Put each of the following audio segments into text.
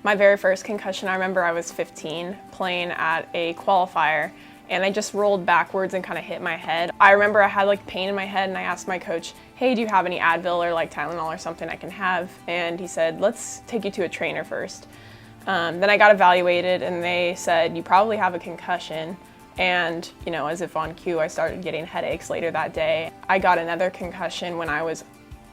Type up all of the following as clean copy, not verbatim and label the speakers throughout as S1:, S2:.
S1: My very first concussion, I remember I was 15 playing at a qualifier and I just rolled backwards and kind of hit my head. I remember I had like pain in my head and I asked my coach, hey, do you have any Advil or like Tylenol or something I can have? And he said, let's take you to a trainer first. Then I got evaluated and they said, you probably have a concussion. And, you know, as if on cue, I started getting headaches later that day. I got another concussion when I was,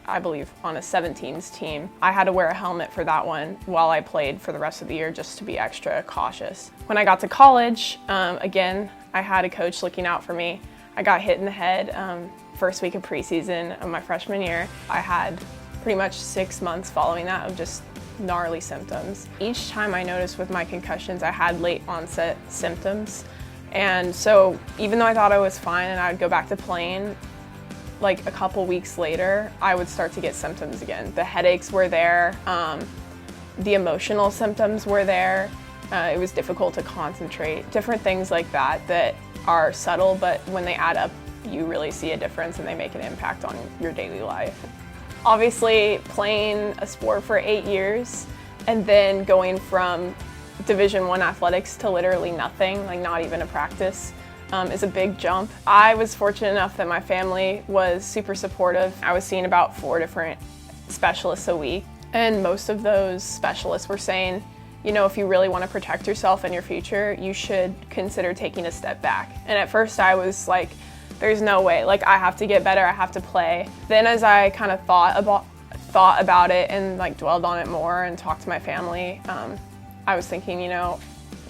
S1: I believe, on a 17s team. I had to wear a helmet for that one while I played for the rest of the year just to be extra cautious. When I got to college, again, I had a coach looking out for me. I got hit in the head first week of preseason of my freshman year. I had pretty much 6 months following that of just gnarly symptoms. Each time I noticed with my concussions, I had late onset symptoms. And so even though I thought I was fine and I would go back to playing, like a couple weeks later, I would start to get symptoms again. The headaches were there, the emotional symptoms were there. It was difficult to concentrate, different things like that that are subtle, but when they add up, you really see a difference and they make an impact on your daily life. Obviously, playing a sport for 8 years and then going from Division I athletics to literally nothing, like not even a practice, is a big jump. I was fortunate enough that my family was super supportive. I was seeing about 4 different specialists a week, and most of those specialists were saying, you know, if you really want to protect yourself and your future, you should consider taking a step back. And at first I was like, there's no way, like I have to get better, I have to play. Then as I kind of thought about it and like dwelled on it more and talked to my family, I was thinking, you know,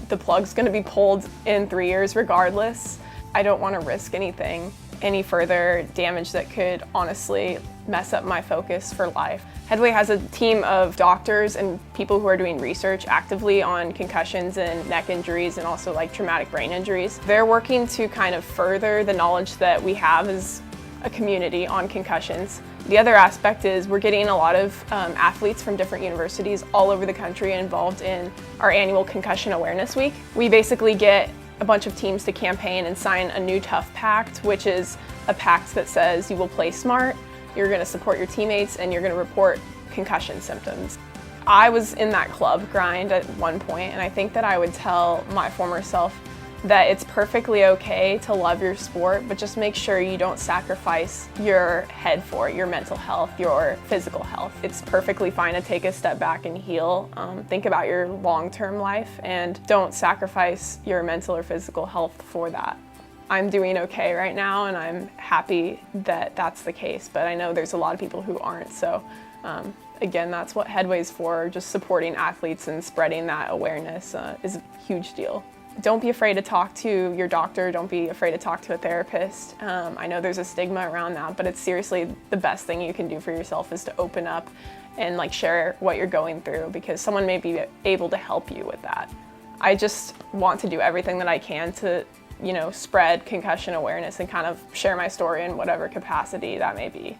S1: the plug's gonna be pulled in 3 years regardless. I don't wanna risk any further damage that could honestly mess up my focus for life. Headway has a team of doctors and people who are doing research actively on concussions and neck injuries and also like traumatic brain injuries. They're working to kind of further the knowledge that we have as a community on concussions. The other aspect is we're getting a lot of athletes from different universities all over the country involved in our annual Concussion Awareness Week. We basically get a bunch of teams to campaign and sign a new Tough Pact, which is a pact that says you will play smart, you're going to support your teammates, and you're going to report concussion symptoms. I was in that club grind at one point, and I think that I would tell my former self that it's perfectly okay to love your sport, but just make sure you don't sacrifice your head for it, your mental health, your physical health. It's perfectly fine to take a step back and heal. Think about your long-term life and don't sacrifice your mental or physical health for that. I'm doing okay right now and I'm happy that that's the case, but I know there's a lot of people who aren't. So again, that's what Headway's for, just supporting athletes and spreading that awareness is a huge deal. Don't be afraid to talk to your doctor. Don't be afraid to talk to a therapist. I know there's a stigma around that, but it's seriously the best thing you can do for yourself is to open up and like share what you're going through, because someone may be able to help you with that. I just want to do everything that I can to, you know, spread concussion awareness and kind of share my story in whatever capacity that may be.